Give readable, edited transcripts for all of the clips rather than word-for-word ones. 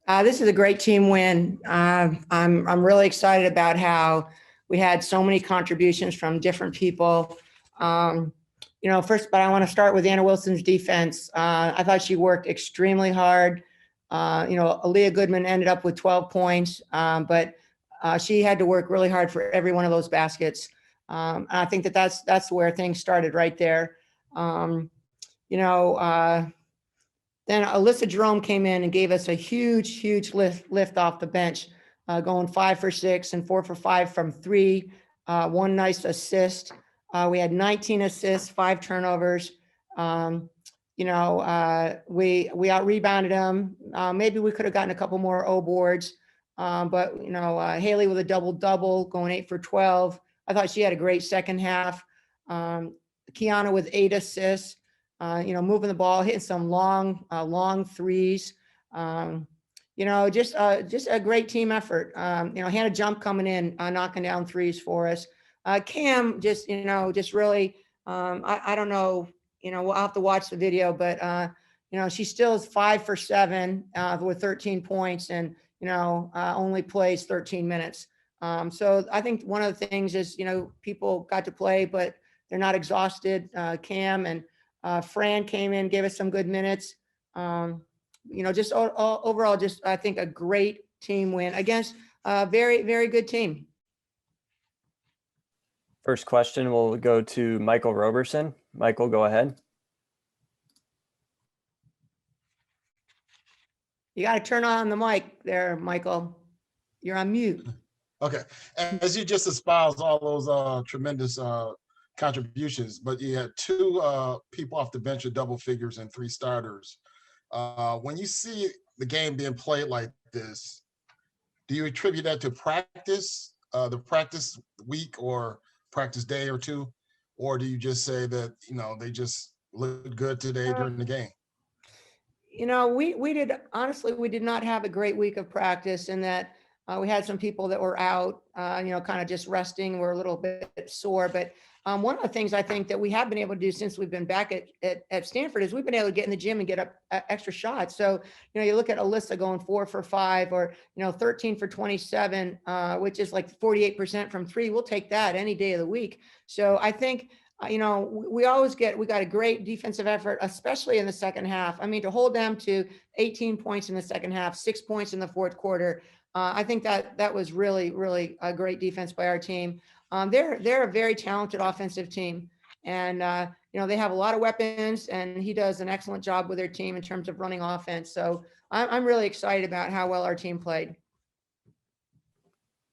This is a great team win. I'm really excited about how we had so many contributions from different people. First, but I want to start with Anna Wilson's defense. I thought she worked extremely hard. Aaliyah Goodman ended up with 12 points, but she had to work really hard for every one of those baskets. And I think that's where things started right there. Then Alyssa Jerome came in and gave us a huge lift off the bench, going 5 for 6 and 4 for 5 from 3. One nice assist. We had 19 assists, 5 turnovers. We out rebounded them. Maybe we could have gotten a couple more O boards, but Haley with a double, going 8 for 12. I thought she had a great second half. Kiana with 8 assists. Moving the ball, hitting some long threes. Just a great team effort. Hannah Jump coming in, knocking down threes for us. Cam just really, I don't know, we'll have to watch the video, but she still is 5 for 7 with 13 points and, only plays 13 minutes. So I think one of the things is, people got to play, but they're not exhausted. Cam and Fran came in, gave us some good minutes. Just overall, just I think a great team win against a very, very good team. First question will go to Michael Roberson. Michael, go ahead. You got to turn on the mic there, Michael. You're on mute. Okay. As you just espoused all those tremendous contributions, but you had 2 people off the bench with double figures and 3 starters. When you see the game being played like this, do you attribute that to practice, the practice week or practice day or 2, or do you just say that they just looked good today during the game? We did not have a great week of practice in that we had some people that were out, kind of just resting. We're a little bit sore, but one of the things I think that we have been able to do since we've been back at Stanford is we've been able to get in the gym and get up extra shots. So, you look at Alyssa going 4 for 5 or, 13 for 27, which is like 48% from 3. We'll take that any day of the week. So I think, we got a great defensive effort, especially in the second half. I mean, to hold them to 18 points in the second half, 6 points in the fourth quarter. I think that was really, really a great defense by our team. They're a very talented offensive team, and they have a lot of weapons, and he does an excellent job with their team in terms of running offense. So I'm really excited about how well our team played.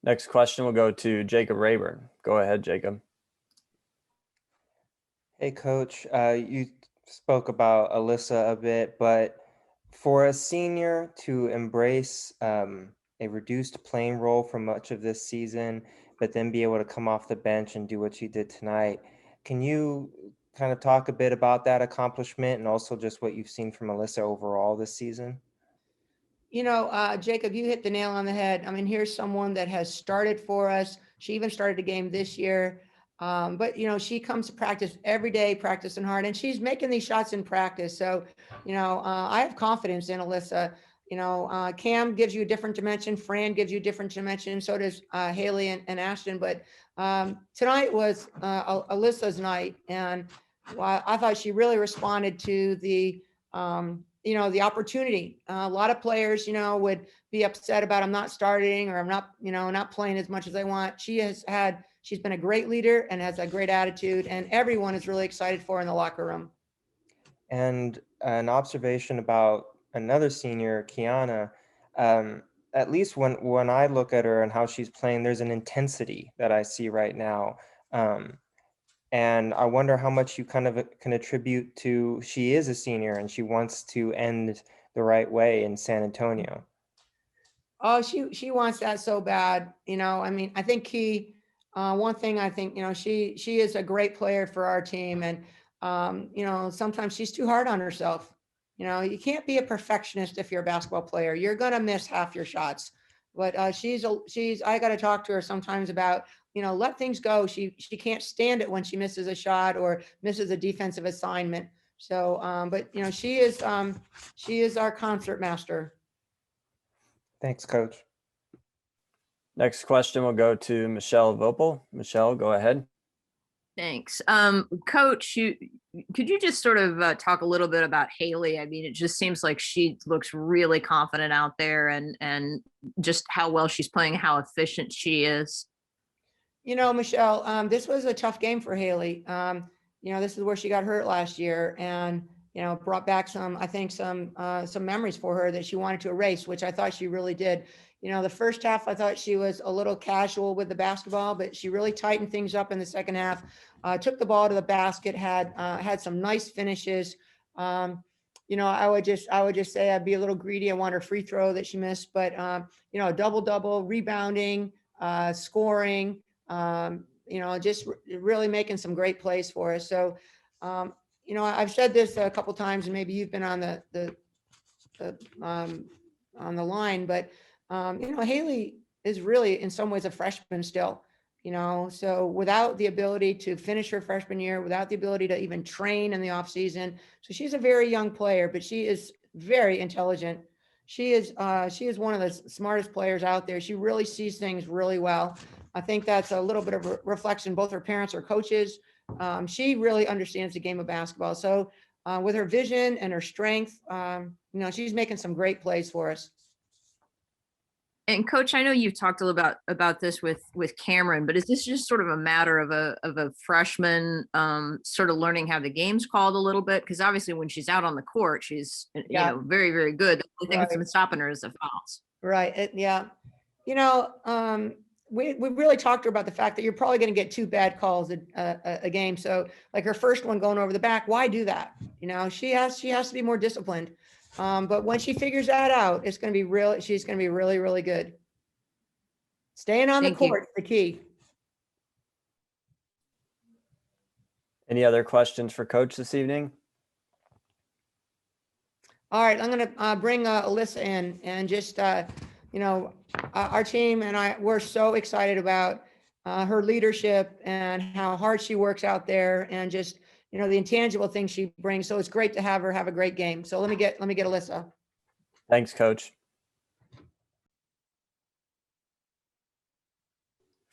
Next question will go to Jacob Rayburn. Go ahead, Jacob. Hey, Coach. You spoke about Alyssa a bit, but for a senior to embrace a reduced playing role for much of this season, but then be able to come off the bench and do what she did tonight, can you kind of talk a bit about that accomplishment and also just what you've seen from Alyssa overall this season? Jacob, you hit the nail on the head. I mean, here's someone that has started for us. She even started a game this year. But she comes to practice every day, practicing hard, and she's making these shots in practice. So, I have confidence in Alyssa. Cam gives you a different dimension. Fran gives you a different dimension. So does Haley and Ashton. But tonight was Alyssa's night, and I thought she really responded to the opportunity. A lot of players, would be upset about I'm not starting or I'm not playing as much as I want. She's been a great leader and has a great attitude, and everyone is really excited for her in the locker room. And an observation about another senior, Kiana, at least when I look at her and how she's playing, there's an intensity that I see right now. And I wonder how much you kind of can attribute to she is a senior and she wants to end the right way in San Antonio. Oh, she wants that so bad. I think one thing I think, she is a great player for our team. And, sometimes she's too hard on herself. You can't be a perfectionist if you're a basketball player. You're going to miss half your shots. But I got to talk to her sometimes about, let things go. She can't stand it when she misses a shot or misses a defensive assignment. So, but she is our concert master. Thanks, Coach. Next question will go to Michelle Vopel. Michelle, go ahead. Thanks. Coach, could you just sort of talk a little bit about Haley? I mean, it just seems like she looks really confident out there, and just how well she's playing, how efficient she is. Michelle, this was a tough game for Haley. This is where she got hurt last year, and brought back some memories for her that she wanted to erase, which I thought she really did. The first half, I thought she was a little casual with the basketball, but she really tightened things up in the second half. Took the ball to the basket, had some nice finishes. I would just say I'd be a little greedy. I want her free throw that she missed, but a double, rebounding, scoring, just really making some great plays for us. So, I've said this a couple times, and maybe you've been on on the line, but Haley is really in some ways a freshman still, so without the ability to finish her freshman year, without the ability to even train in the off season. So she's a very young player, but she is very intelligent. She is one of the smartest players out there. She really sees things really well. I think that's a little bit of a reflection. Both her parents are coaches. She really understands the game of basketball. So with her vision and her strength, she's making some great plays for us. And Coach, I know you've talked a little about this with Cameron, but is this just sort of a matter of a freshman sort of learning how the game's called a little bit? Because obviously when she's out on the court, she's very, very good. The only thing that's been stopping her is the fouls. Right. We really talked to her about the fact that you're probably going to get 2 bad calls a game. So like her first one going over the back, why do that? She has to be more disciplined. But when she figures that out, she's going to be really, really good. Staying on the court is the key. Any other questions for Coach this evening? All right, I'm going to bring Alyssa in, and just, our team and we're so excited about her leadership and how hard she works out there, and just, the intangible things she brings. So it's great to have her have a great game. So let me get Alyssa. Thanks, Coach.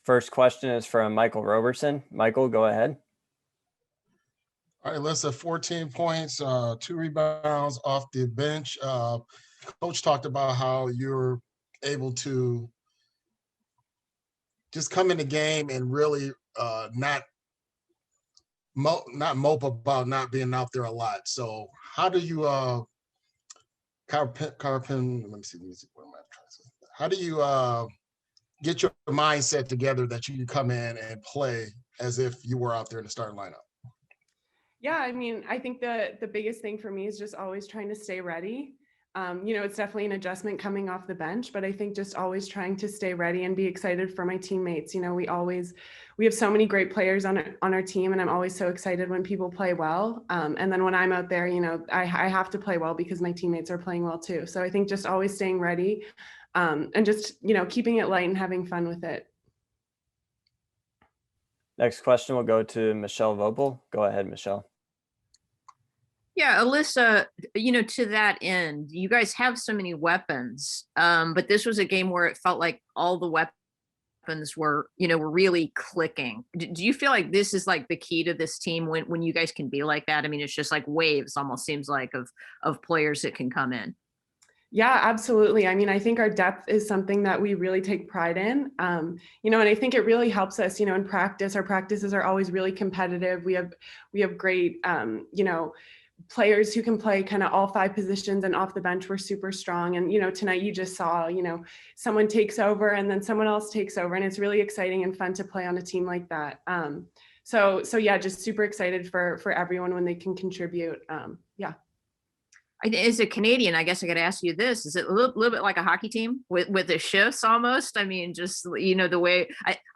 First question is from Michael Roberson. Michael, go ahead. All right, Alyssa, 14 points, 2 rebounds off the bench. Coach talked about how you're able to just come in the game and really not mope about not being out there a lot. So how do you how do you get your mindset together that you come in and play as if you were out there in the starting lineup? Yeah, I mean, I think the biggest thing for me is just always trying to stay ready. It's definitely an adjustment coming off the bench, but I think just always trying to stay ready and be excited for my teammates. We have so many great players on our team, and I'm always so excited when people play well. And then when I'm out there, I have to play well because my teammates are playing well too. So I think just always staying ready, and just, keeping it light and having fun with it. Next question will go to Michelle Vopel. Go ahead, Michelle. Yeah, Alyssa, to that end, you guys have so many weapons, but this was a game where it felt like all the weapons were really clicking. Do you feel like this is like the key to this team when you guys can be like that? I mean, it's just like waves, almost seems like, of players that can come in. Yeah, absolutely. I mean, I think our depth is something that we really take pride in, and I think it really helps us, in practice. Our practices are always really competitive. We have great, players who can play kind of all 5 positions, and off the bench we're super strong. And tonight you just saw someone takes over and then someone else takes over, and it's really exciting and fun to play on a team like that. So yeah, just super excited for everyone when they can contribute. Yeah. As a Canadian, I guess I got to ask you this: is it a little bit like a hockey team with the shifts almost? I mean, just the way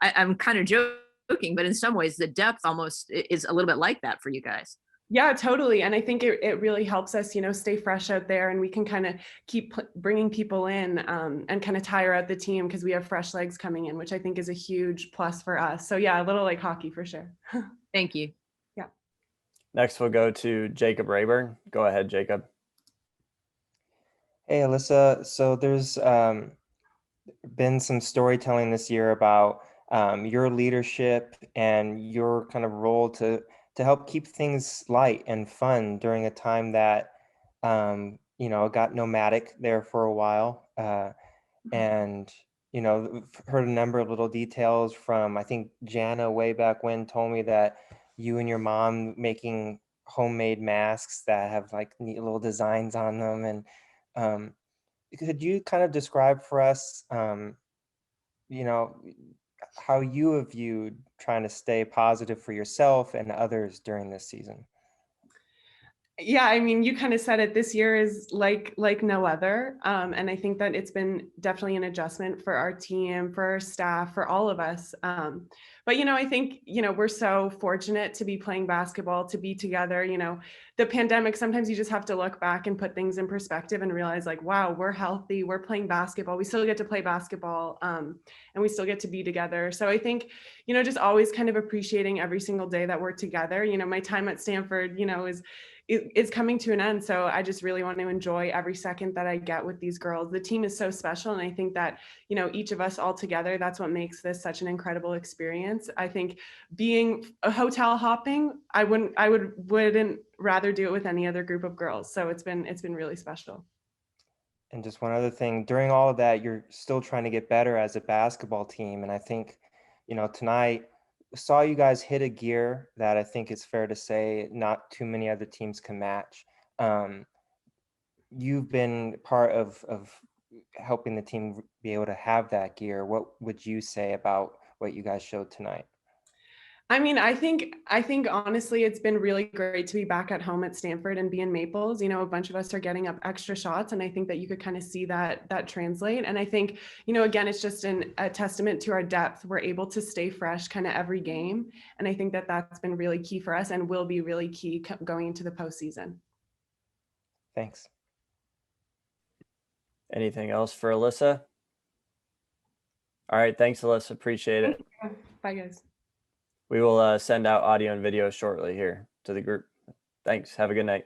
I'm kind of joking, but in some ways the depth almost is a little bit like that for you guys. Yeah, totally. And I think it really helps us, stay fresh out there, and we can kind of keep bringing people in, and kind of tire out the team because we have fresh legs coming in, which I think is a huge plus for us. So yeah, a little like hockey for sure. Thank you. Yeah. Next, we'll go to Jacob Rayburn. Go ahead, Jacob. Hey, Alyssa. So there's been some storytelling this year about your leadership and your kind of role to help keep things light and fun during a time that got nomadic there for a while. And heard a number of little details from, I think Jana way back when told me that you and your mom making homemade masks that have like neat little designs on them. And could you kind of describe for us, you know, how you have viewed trying to stay positive for yourself and others during this season? Yeah, I mean, you kind of said it. This year is like no other, and I think that it's been definitely an adjustment for our team, for our staff, for all of us. But I think we're so fortunate to be playing basketball, to be together. The pandemic, sometimes you just have to look back and put things in perspective and realize, like, wow, we're healthy, we're playing basketball, we still get to play basketball, and we still get to be together. So I think just always kind of appreciating every single day that we're together. My time at Stanford, is coming to an end. So I just really want to enjoy every second that I get with these girls. The team is so special. And I think that, each of us all together, that's what makes this such an incredible experience. I think being a hotel hopping, I wouldn't rather do it with any other group of girls. So it's been really special. And just one other thing, during all of that, you're still trying to get better as a basketball team. And I think, tonight, saw you guys hit a gear that I think it's fair to say not too many other teams can match. You've been part of helping the team be able to have that gear. What would you say about what you guys showed tonight? I mean, I think honestly, it's been really great to be back at home at Stanford and be in Maples. A bunch of us are getting up extra shots, and I think that you could kind of see that translate. And I think, again, it's just a testament to our depth. We're able to stay fresh kind of every game, and I think that that's been really key for us and will be really key going into the postseason. Thanks. Anything else for Alyssa? All right, thanks, Alyssa. Appreciate it. Bye, guys. We will send out audio and video shortly here to the group. Thanks. Have a good night.